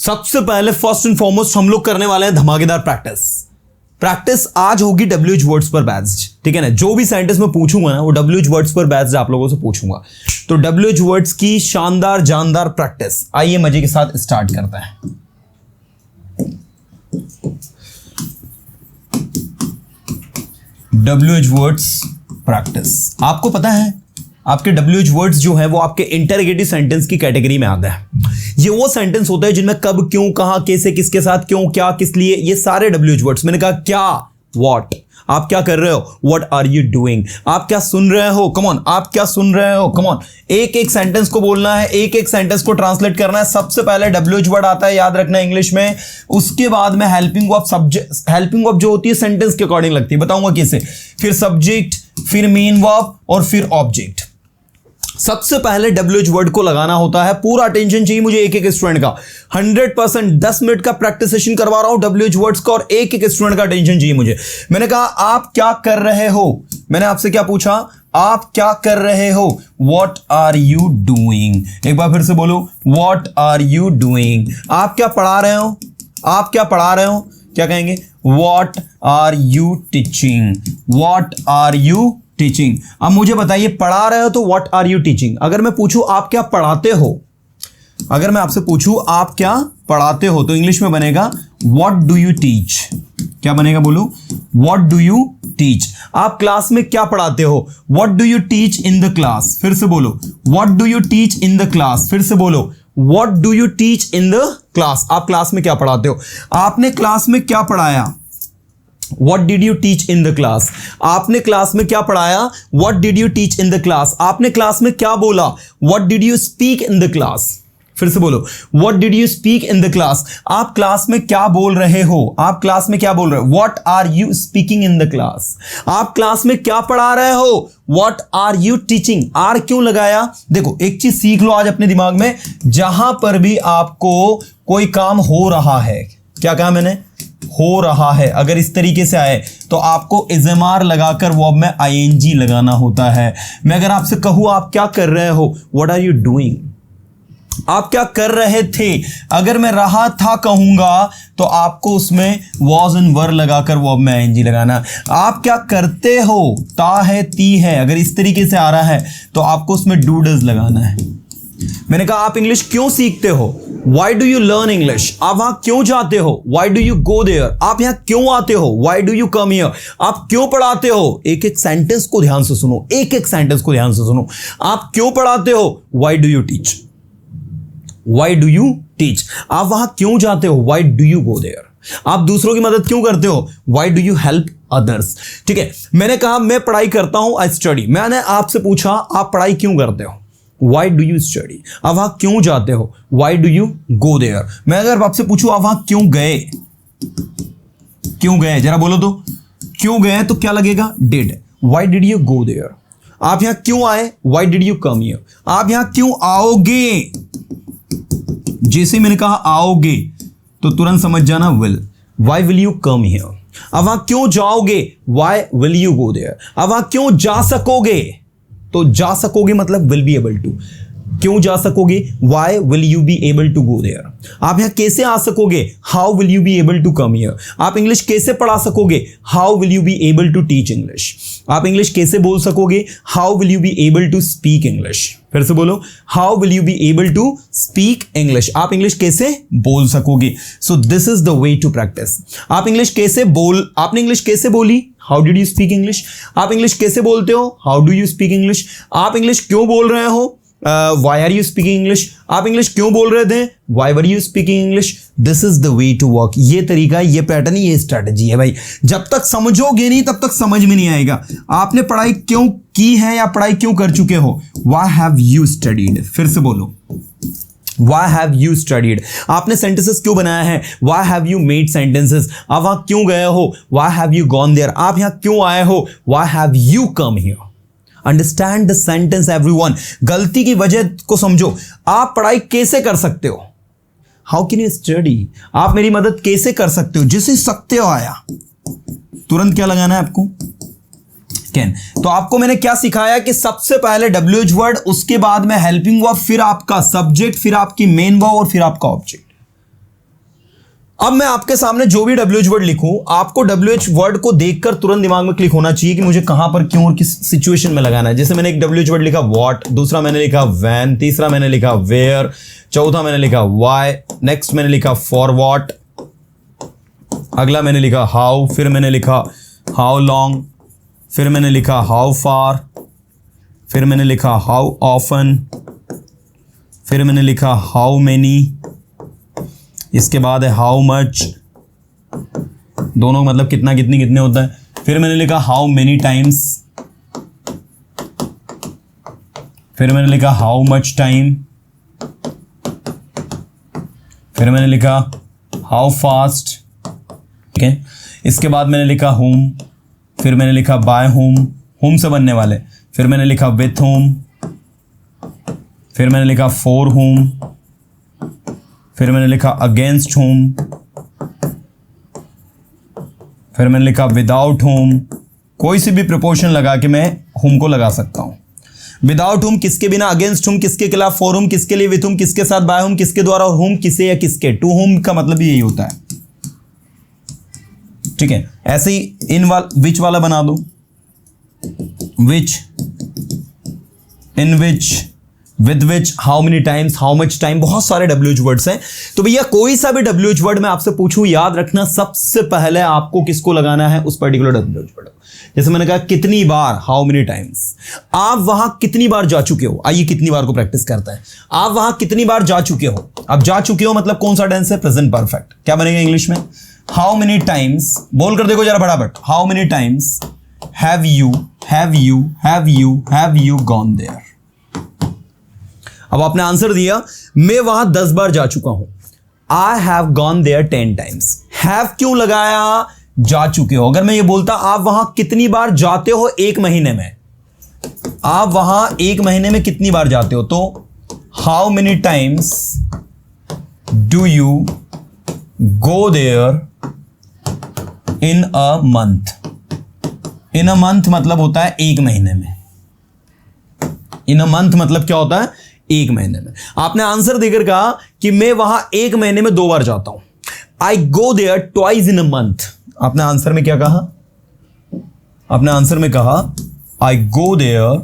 सबसे पहले first and foremost हम लोग करने वाले हैं धमाकेदार प्रैक्टिस आज होगी WH वर्ड्स पर बेस्ड, ठीक है ना। जो भी सेंटेंस मैं पूछूंगा ना वो WH वर्ड्स पर बेस्ड आप लोगों से पूछूंगा। तो WH वर्ड्स की शानदार जानदार प्रैक्टिस, आइए मजे के साथ स्टार्ट करते हैं। WH words practice. आपको पता है आपके WH वर्ड्स जो है वो आपके इंटरोगेटिव सेंटेंस की कैटेगरी में आते हैं। ये वो सेंटेंस होते हैं जिनमें कब, क्यों, कहां, कैसे, किसके साथ, क्यों, क्या, किस लिए, ये सारे WH वर्ड्स। मैंने कहा क्या, व्हाट, आप क्या कर रहे हो, व्हाट आर यू डूइंग, आप क्या सुन रहे हो, कम ऑन, आप क्या सुन रहे हो, कम ऑन। एक एक सेंटेंस को बोलना है, एक एक सेंटेंस को ट्रांसलेट करना है। सबसे पहले WH वर्ड आता है, याद रखना इंग्लिश में। उसके बाद में helping verb, subject, helping verb जो होती है सेंटेंस के अकॉर्डिंग लगती है, बताऊंगा कैसे। फिर सब्जेक्ट, फिर मेन वर्ब और फिर ऑब्जेक्ट। सबसे पहले WH वर्ड को लगाना होता है। पूरा अटेंशन चाहिए मुझे एक एक स्टूडेंट का। 100% 10 मिनट का प्रैक्टिस सेशन करवा रहा हूं WH वर्ड्स का, और एक एक स्टूडेंट का अटेंशन चाहिए मुझे। मैंने कहा आप क्या कर रहे हो, मैंने आपसे क्या पूछा, आप क्या कर रहे हो, व्हाट आर यू डूइंग। एक बार फिर से बोलो, व्हाट आर यू डूइंग। आप क्या पढ़ा रहे हो, आप क्या पढ़ा रहे हो, क्या कहेंगे, what are you teaching, what are you teaching. अब मुझे बताइए पढ़ा रहे हो तो व्हाट आर यू टीचिंग। अगर मैं पूछूं आप क्या पढ़ाते हो, अगर मैं आपसे पूछूं आप क्या पढ़ाते हो, तो इंग्लिश में बनेगा व्हाट डू यू टीच। क्या बनेगा, बोलो, व्हाट डू यू टीच। आप क्लास में क्या पढ़ाते हो, what do you teach in the class. फिर से बोलो, what do you teach in the class. फिर से बोलो, what do you teach in the class. आप क्लास में क्या पढ़ाते हो, आपने क्लास में क्या पढ़ाया, What did you teach in the class? आपने क्लास में क्या पढ़ाया, What did you teach in the class? आपने क्लास में क्या बोला, What did you speak in the class? फिर से बोलो, What did you speak in the class? आप क्लास में क्या बोल रहे हो, आप क्लास में क्या बोल रहे हो, What are you speaking in the class? आप क्लास में क्या पढ़ा रहे हो, What are you teaching? Are क्यों लगाया। देखो एक चीज सीख लो आज अपने दिमाग में, जहां पर भी आपको कोई काम हो रहा है, क्या कहा मैंने, हो रहा है, अगर इस तरीके से आए तो आपको इज़मार लगाकर वर्ब में ING लगाना होता है। मैं अगर आपसे कहूं आप क्या कर रहे हो, व्हाट आर यू डूइंग, आप क्या कर रहे थे, अगर मैं रहा था कहूंगा तो आपको उसमें वॉज एंड वर लगाकर वर्ब में ING लगाना। आप क्या करते हो, ता है ती है, अगर इस तरीके से आ रहा है तो आपको उसमें डू डज लगाना है। मैंने कहा आप इंग्लिश क्यों सीखते हो, why do you learn English. आप वहां क्यों जाते हो, why do you go there. आप यहां क्यों आते हो, why do you come here. आप क्यों पढ़ाते हो, एक एक सेंटेंस को ध्यान से सुनो, एक एक सेंटेंस को ध्यान से सुनो। आप क्यों पढ़ाते हो, why do you teach, why do you teach. आप वहां क्यों जाते हो, why do you go there. आप दूसरों की मदद क्यों करते हो, why do you help others. ठीक है, मैंने कहा मैं पढ़ाई करता हूं, आई स्टडी। मैंने आपसे पूछा आप पढ़ाई क्यों करते हो, Why do you study? आप वहां क्यों जाते हो, Why do you go there? मैं अगर आपसे पूछूं आप वहां क्यों गए, क्यों गए, जरा बोलो तो, क्यों गए तो क्या लगेगा, did. Why did you go there? आप यहां क्यों आए, Why did you come here? आप यहां क्यों आओगे, जैसे मैंने कहा आओगे तो तुरंत समझ जाना will. Why will you come here? आप वहां क्यों जाओगे, Why will you go there? आप वहां क्यों जा सकोगे, तो जा सकोगे मतलब विल बी एबल टू। क्यों जा सकोगे, why will you be able to go there. आप यहां कैसे आ सकोगे, how will you be able to come here. आप इंग्लिश कैसे पढ़ा सकोगे, how will you be able to teach English. आप इंग्लिश कैसे बोल सकोगे, how will you be able to speak English. फिर से बोलो, how will you be able to speak English. आप इंग्लिश कैसे बोल सकोगे। So this is the way to practise. आप इंग्लिश कैसे बोल, आपने इंग्लिश कैसे बोली, how did you speak English. आप इंग्लिश कैसे बोलते हो, how do you speak English. आप इंग्लिश क्यों बोल रहे हो, why are you speaking English. आप इंग्लिश क्यों बोल रहे थे, why were you speaking English. This is the way to work. ये तरीका, ये पैटर्न, ये स्ट्रेटजी है भाई। जब तक समझोगे नहीं तब तक समझ में नहीं आएगा। आपने पढ़ाई क्यों की है या पढ़ाई क्यों कर चुके हो, वाई हैव यू स्टडीड। फिर से बोलो, Why have you studied? आपने सेंटेंसेस क्यों बनाया है, Why have you made sentences? आप वहां क्यों गए हो, Why have you gone there? आप यहां क्यों आए हो, Why have you come here? Understand the sentence everyone. गलती की वजह को समझो। आप पढ़ाई कैसे कर सकते हो, How can you study? आप मेरी मदद कैसे कर सकते हो, जिसे सकते हो आया तुरंत क्या लगाना है आपको, कैन। तो आपको मैंने क्या सिखाया कि सबसे पहले WH वर्ड, उसके बाद में हेल्पिंग वर्ब, फिर आपका सब्जेक्ट, फिर आपकी मेन वर्ब और फिर आपका ऑब्जेक्ट। अब मैं आपके सामने जो भी WH वर्ड लिखूं, आपको WH वर्ड को देखकर तुरंत दिमाग में क्लिक होना चाहिए कि मुझे कहां पर, क्यों और किस सिचुएशन में लगाना है। जैसे मैंने एक WH वर्ड लिखा व्हाट, दूसरा मैंने लिखा व्हेन, तीसरा मैंने लिखा वेयर, चौथा मैंने लिखा व्हाई, नेक्स्ट मैंने लिखा फॉर व्हाट, अगला मैंने लिखा हाउ, फिर मैंने लिखा हाउ लॉन्ग, फिर मैंने लिखा हाउ फार, फिर मैंने लिखा हाउ ऑफन, फिर मैंने लिखा हाउ मेनी, इसके बाद है हाउ मच, दोनों मतलब कितना कितनी कितने होता है। फिर मैंने लिखा हाउ मेनी टाइम्स, फिर मैंने लिखा हाउ मच टाइम, फिर मैंने लिखा हाउ फास्ट, ठीक है। इसके बाद मैंने लिखा होम, फिर मैंने लिखा बाय होम, होम से बनने वाले, फिर मैंने लिखा विथ होम, फिर मैंने लिखा फॉर होम, फिर मैंने लिखा अगेंस्ट होम, फिर मैंने लिखा विदाउट होम। कोई सी भी प्रिपोजिशन लगा के मैं होम को लगा सकता हूं। विदाउट होम किसके बिना, अगेंस्ट होम किसके खिलाफ, फॉर होम किसके लिए, विथ होम किसके साथ, बाय होम किसके द्वारा, और होम किसे या किसके। टू होम का मतलब भी यही होता है, ठीक है। ऐसे ही विच वाला बना दो, which, in which, with which, how many times, how much time, बहुत सारे WH वर्ड्स हैं। तो भैया कोई सा भी WH वर्ड मैं आपसे पूछूं, याद रखना सबसे पहले आपको किसको लगाना है, उस पर्टिकुलर WH वर्ड। जैसे मैंने कहा कितनी बार, हाउ मेनी टाइम्स, आप वहां कितनी बार जा चुके हो। आइए कितनी बार को प्रैक्टिस करते हैं। आप वहां कितनी बार जा चुके हो, अब जा चुके हो मतलब कौन सा टेंस है, प्रेजेंट परफेक्ट। क्या बनेगा इंग्लिश में, हाउ मेनी टाइम्स, बोल कर देखो जरा फटाफट, how many times have you gone there. अब आपने आंसर दिया, मैं वहां 10 बार जा चुका हूं। I have gone there 10 times. Have क्यों लगाया, जा चुके हो। अगर मैं ये बोलता आप वहां कितनी बार जाते हो एक महीने में, आप वहां एक महीने में कितनी बार जाते हो, तो how many times do you go there in a month. In a month मतलब होता है एक महीने में। इन अ मंथ मतलब क्या होता है, एक महीने में। आपने आंसर देकर कहा कि मैं वहां एक महीने में 2 बार जाता हूं। I go there twice in a month. आपने आंसर में क्या कहा, आपने आंसर में कहा आई गो देयर।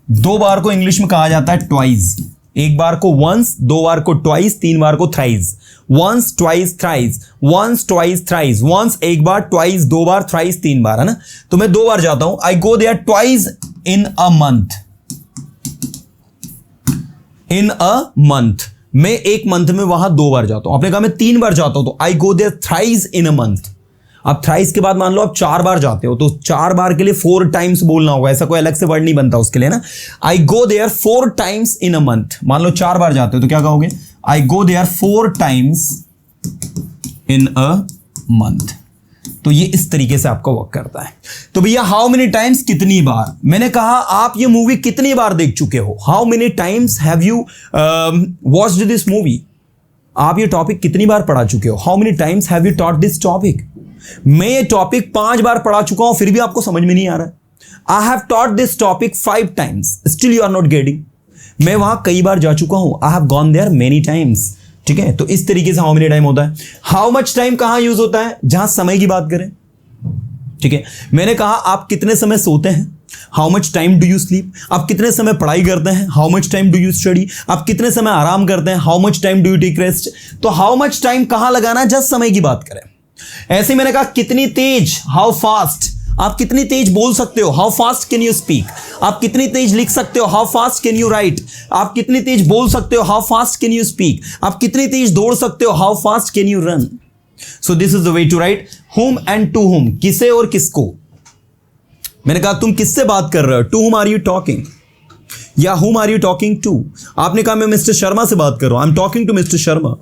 2 बार को इंग्लिश में कहा जाता है ट्वाइस। एक बार को वंस, 2 बार को ट्वाइस, 3 बार को thrice. Once, twice, thrice, once, twice, thrice. Once एक बार, ट्वाइस 2 बार, थ्राइस 3 बार, है ना। तो मैं 2 बार जाता हूं। I go there twice in a month. In a month, मैं एक मंथ में वहां 2 बार जाता हूं। आपने कहा मैं 3 बार जाता हूं, तो I go there thrice in a month. अब थ्राइस के बाद मान लो आप 4 बार जाते हो, तो 4 बार के लिए 4 टाइम्स बोलना होगा। ऐसा कोई अलग से वर्ड नहीं बनता उसके लिए ना। I go there 4 times in a month. मान लो 4 बार जाते हो तो क्या कहोगे, I go there 4 times in a month. तो ये इस तरीके से आपका वर्क करता है। तो भैया हाउ मेनी टाइम्स, कितनी बार। मैंने कहा आप ये मूवी कितनी बार देख चुके हो। How many times have you watched this movie. आप ये टॉपिक कितनी बार पढ़ा चुके हो। How many times have you taught this topic. मैं ये टॉपिक 5 बार पढ़ा चुका हूं, फिर भी आपको समझ में नहीं आ रहा। I have taught this topic 5 times, still you are not getting. मैं वहां कई बार जा चुका हूं। I have gone there many times. ठीक है, तो इस तरीके से हाउ मेनी टाइम होता है। हाउ मच टाइम कहां यूज होता है, जहां समय की बात करें। ठीक है, मैंने कहा आप कितने समय सोते हैं, how much time do you sleep. आप कितने समय पढ़ाई करते हैं, how much time do you study. आप कितने समय आराम करते हैं, how much time do you take rest. तो हाउ मच टाइम कहां लगाना है, जब समय की बात करें। ऐसे मैंने कहा कितनी तेज, हाउ फास्ट। आप कितनी तेज बोल सकते हो, how fast can you speak. आप कितनी तेज लिख सकते हो, how fast can you write. आप कितनी तेज बोल सकते हो, how fast can you speak. आप कितनी तेज दौड़ सकते हो, how fast can you run. So this is the way to write whom and to whom, किसे और किसको। मैंने कहा तुम किससे बात कर रहे हो, to whom are you talking, या whom are you talking to. आपने कहा मैं मिस्टर शर्मा से बात कर रहा हूं, I am talking to mister Sharma.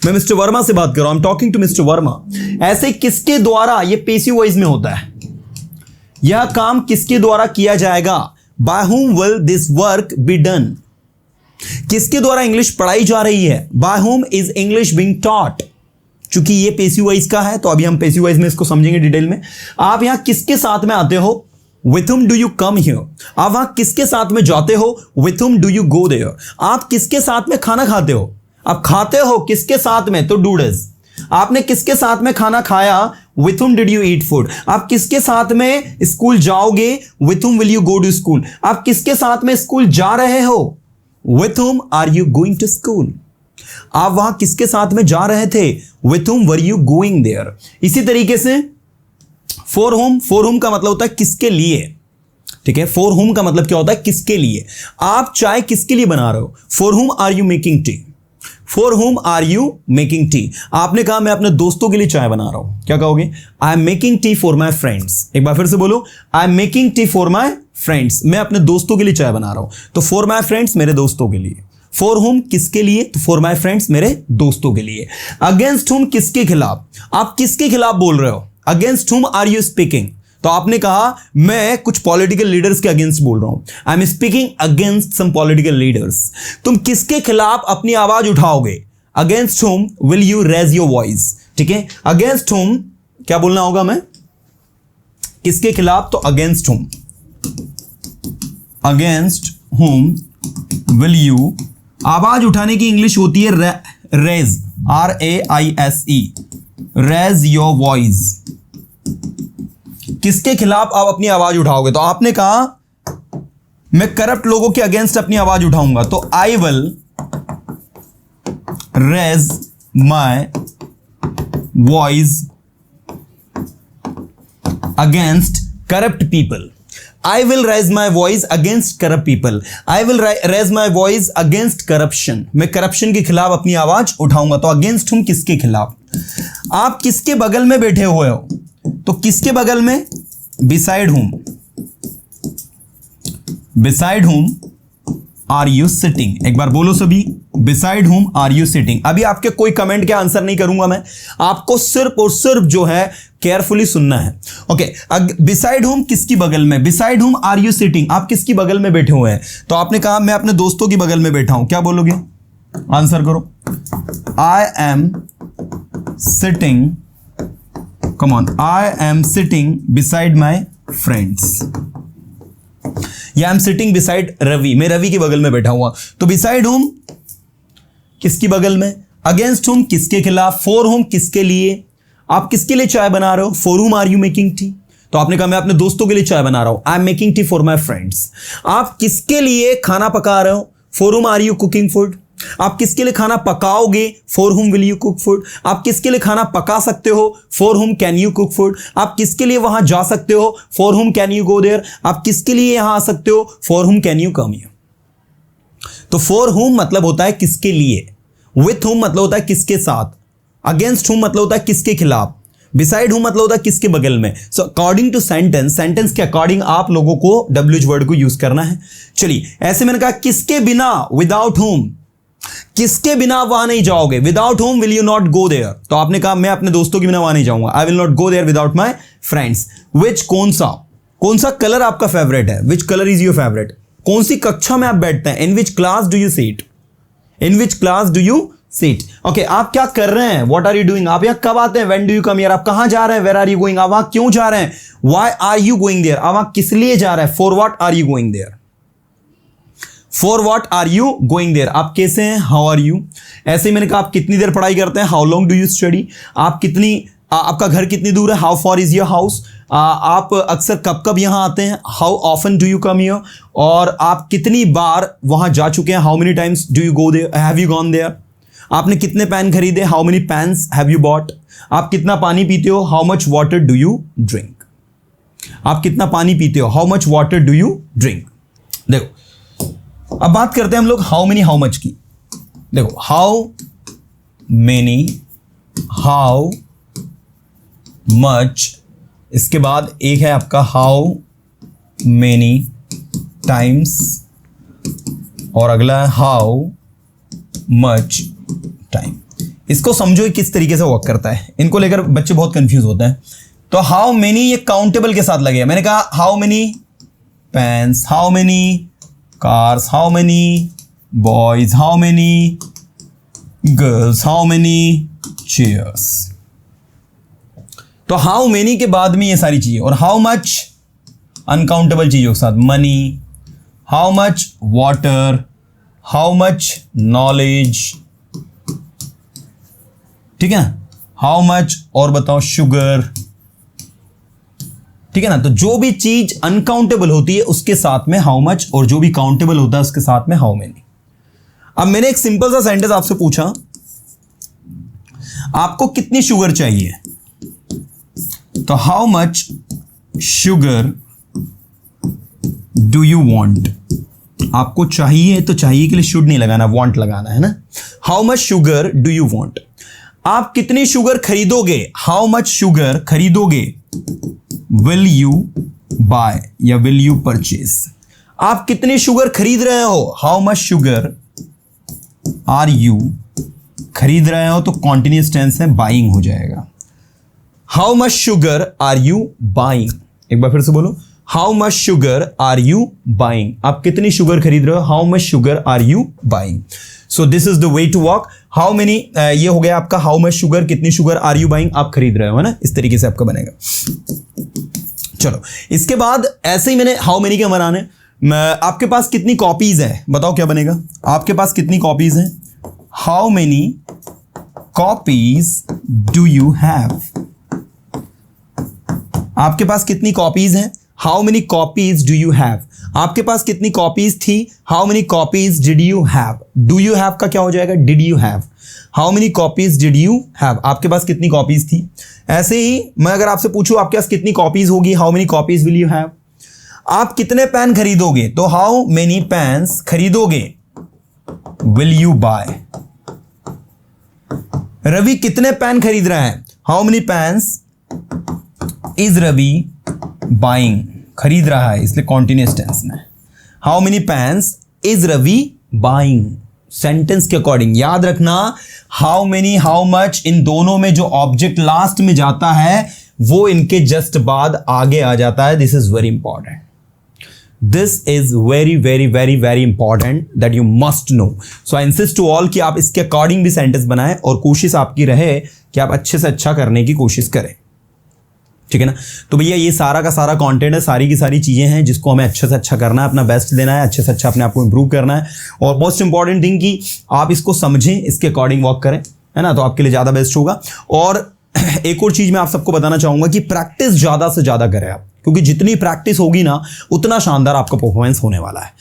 मैं मिस्टर वर्मा से बात कर रहा हूं, I am talking to mister Verma. ऐसे किसके द्वारा, ये पेसिव वॉइस में होता है। यह काम किसके द्वारा किया जाएगा, bye whom will this work be done। किसके द्वारा इंग्लिश पढ़ाई जा रही है, bye whom is English being taught। चूंकि ये पेसिव वॉइस का है तो अभी हम पेसिव वॉइस में इसको समझेंगे डिटेल में। आप यहां किसके साथ में आते हो, with whom do you come here। आप वहां किसके साथ में जाते हो, with whom do you go there। आप किसके साथ में खाना खाते हो, आप खाते हो किसके साथ में, तो डू डज। आपने किसके साथ में खाना खाया? With whom did you eat food? आप किसके साथ में स्कूल जाओगे? With whom will you go to school? आप किसके साथ में स्कूल जा रहे हो? With whom are you going to school? आप वहां किसके साथ में जा रहे थे? With whom were you going there? इसी तरीके से फॉर whom का मतलब होता है किसके लिए, ठीक है। फॉर whom का मतलब क्या होता है? किसके लिए। आप चाय किसके लिए बना रहे हो? For whom are you making tea? For whom are you making tea? आपने कहा मैं अपने दोस्तों के लिए चाय बना रहा हूं, क्या कहोगे? आई am making tea for my friends. एक बार फिर से बोलो, आई am making tea for my friends. मैं अपने दोस्तों के लिए चाय बना रहा हूं, तो फॉर माई फ्रेंड्स मेरे दोस्तों के लिए। फॉर whom किसके लिए? तो फॉर माई फ्रेंड्स मेरे दोस्तों के लिए। अगेंस्ट whom किसके खिलाफ? आप किसके खिलाफ बोल रहे हो? Against whom are you speaking? तो आपने कहा मैं कुछ पॉलिटिकल लीडर्स के अगेंस्ट बोल रहा हूं, I am speaking against some political leaders. तुम किसके खिलाफ अपनी आवाज उठाओगे? Against whom will you raise your voice, ठीक है। अगेंस्ट whom क्या बोलना होगा मैं? किसके खिलाफ? तो against whom, against whom will you, आवाज उठाने की इंग्लिश होती है raise, RAISE, raise your voice. किसके खिलाफ आप अपनी आवाज उठाओगे? तो आपने कहा मैं करप्ट लोगों के अगेंस्ट अपनी आवाज उठाऊंगा, तो I will raise my voice against corrupt people. I will raise my voice against corrupt people. I will raise my voice against corruption. मैं करप्शन के खिलाफ अपनी आवाज उठाऊंगा। तो अगेंस्ट हूं किसके खिलाफ? आप किसके बगल में बैठे हुए हो? तो किसके बगल में? Beside whom, beside whom are you sitting? एक बार बोलो सभी, beside whom are you sitting? अभी आपके कोई कमेंट के आंसर नहीं करूंगा मैं, आपको सिर्फ और सिर्फ जो है केयरफुली सुनना है। ओके, बिसाइड whom किसकी बगल में? Beside whom are you sitting? आप किसकी बगल में बैठे हुए हैं? तो आपने कहा मैं अपने दोस्तों की बगल में बैठा हूं, क्या बोलोगे? आंसर करो। I am sitting, come on, I am sitting beside my friends, या I am sitting beside Ravi, मैं रवि की बगल में बैठा हुआ। तो बिसाइड whom किसकी बगल में? अगेंस्ट whom किसके खिलाफ? फॉर whom किसके लिए? आप किसके लिए चाय बना रहे हो? For whom are you making tea? तो आपने कहा मैं अपने दोस्तों के लिए चाय बना रहा हूं, I am making tea for my friends. आप किसके लिए खाना पका रहे हो? For whom are you cooking food? आप किसके लिए खाना पकाओगे? For whom will you cook food? आप किसके लिए खाना पका सकते हो? For whom can you cook food? आप किसके लिए वहां जा सकते हो? For whom can you go there? आप किसके लिए यहां आ सकते हो? For whom can you come here? तो फॉर whom मतलब होता है किसके लिए, विथ whom मतलब होता है किसके साथ, अगेंस्ट whom मतलब होता है किसके खिलाफ, बिसाइड whom मतलब होता है किसके बगल में। So according to sentence, sentence के अकॉर्डिंग आप लोगों को WH वर्ड को यूज करना है। चलिए, ऐसे मैंने कहा किसके बिना, विदाउट whom, किसके बिना आप वहां नहीं जाओगे? Without whom will you not go there? तो आपने कहा मैं अपने दोस्तों के बिना वहां नहीं जाऊंगा, I will not go there without my friends. Which, कौन सा कलर आपका फेवरेट है? Which colour is your favourite? कौन सी कक्षा में आप बैठते हैं? In which class do you seat? In which class do you seat? Okay, आप क्या कर रहे हैं? What are you doing? आप यहां कब आते हैं? When do you come here? आप कहां जा रहे हैं? Where are you going? आप वहां क्यों जा रहे हैं? Why are you going there? आप वहां किस लिए जा रहे हैं? For what are you going there? For what are you going there? आप कैसे हैं? How are you? ऐसे ही मैंने कहा आप कितनी देर पढ़ाई करते हैं? How long do you study? आप आपका घर कितनी दूर है? How far is your house? आप अक्सर कब कब यहां आते हैं? How often do you come here? और आप कितनी बार वहां जा चुके हैं? How many times do you go there? Have you gone there? आपने कितने पेन खरीदे? How many pens have you bought? आप कितना पानी पीते हो? How much water do you drink? आप कितना पानी पीते हो? How much water do you drink? देखो, अब बात करते हैं हम लोग हाउ मेनी हाउ मच की। देखो, हाउ मेनी, हाउ मच, इसके बाद एक है आपका हाउ मेनी टाइम्स, और अगला है हाउ मच टाइम। इसको समझो किस तरीके से वर्क करता है, इनको लेकर बच्चे बहुत कंफ्यूज होते हैं। तो हाउ मेनी ये काउंटेबल के साथ लगेगा। मैंने कहा how many pens, how many cars, how many boys, how many girls, how many chairs। तो how many के बाद में ये सारी चीजें, और how much अनकाउंटेबल चीजों के साथ, money, how much water, how much knowledge, ठीक है। हाउ मच, और बताओ शुगर, ठीक है ना। तो जो भी चीज अनकाउंटेबल होती है उसके साथ में हाउ मच, और जो भी काउंटेबल होता है उसके साथ में हाउ मेनी। अब मैंने एक सिंपल सा सेंटेंस आपसे पूछा, आपको कितनी शुगर चाहिए, तो how much sugar do you want. आपको चाहिए तो चाहिए के लिए शुड नहीं लगाना, वांट लगाना है ना। How much sugar do you want. आप कितनी शुगर खरीदोगे, हाउ मच शुगर खरीदोगे, विल यू बाय या विल यू परचेज। आप कितनी शुगर खरीद रहे हो, how much sugar are you, खरीद रहे हो तो कॉन्टिन्यूअस टेंस है, बाइंग हो जाएगा। How much sugar are you buying, एक बार फिर से बोलो, how much sugar are you buying. आप कितनी शुगर खरीद रहे हो, how much sugar are you buying. So this is the way to work. How many, ये हो गया आपका हाउ मच शुगर, कितनी शुगर आर यू बाइंग, आप खरीद रहे हो, है ना। इस तरीके से आपका बनेगा। चलो इसके बाद ऐसे ही मैंने हाउ मेनी के बनाने, आपके पास कितनी कॉपीज है, बताओ क्या बनेगा। आपके पास कितनी कॉपीज है, how many copies do you have. आपके पास कितनी कॉपीज हैं, how many copies do you have. आपके पास कितनी कॉपीज थी, how many copies did you have. Do you have का क्या हो जाएगा, did you have. How many copies did you have, आपके पास कितनी कॉपीज थी। ऐसे ही मैं अगर आपसे पूछूं आपके पास कितनी कॉपीज होगी, how many copies will you have. आप कितने पेन खरीदोगे, तो हाउ मेनी पेन्स खरीदोगे, विल यू बाय। रवि कितने पेन खरीद रहा है, how many pens is Ravi buying, खरीद रहा है इसलिए कॉन्टिन्यूअस टेंस में। How many pens is Ravi buying, sentence के अकॉर्डिंग याद रखना। हाउ मेनी, हाउ मच, इन दोनों में जो ऑब्जेक्ट लास्ट में जाता है वो इनके जस्ट बाद आगे आ जाता है। This is very important, this is very very very very important that you must know. So I insist to all कि आप इसके अकॉर्डिंग भी सेंटेंस बनाएं और कोशिश आपकी रहे कि आप अच्छे से अच्छा करने की कोशिश करें, ठीक है ना। तो भैया ये सारा का सारा कंटेंट है, सारी की सारी चीज़ें हैं जिसको हमें अच्छे से अच्छा करना है, अपना बेस्ट देना है, अच्छे से अच्छा अपने आप को इंप्रूव करना है। और मोस्ट इंपॉर्टेंट थिंग कि आप इसको समझें, इसके अकॉर्डिंग वर्क करें, है ना, तो आपके लिए ज़्यादा बेस्ट होगा। और एक और चीज़ मैं आप सबको बताना चाहूँगा कि प्रैक्टिस ज़्यादा से ज़्यादा करें आप, क्योंकि जितनी प्रैक्टिस होगी ना उतना शानदार आपका परफॉर्मेंस होने वाला है।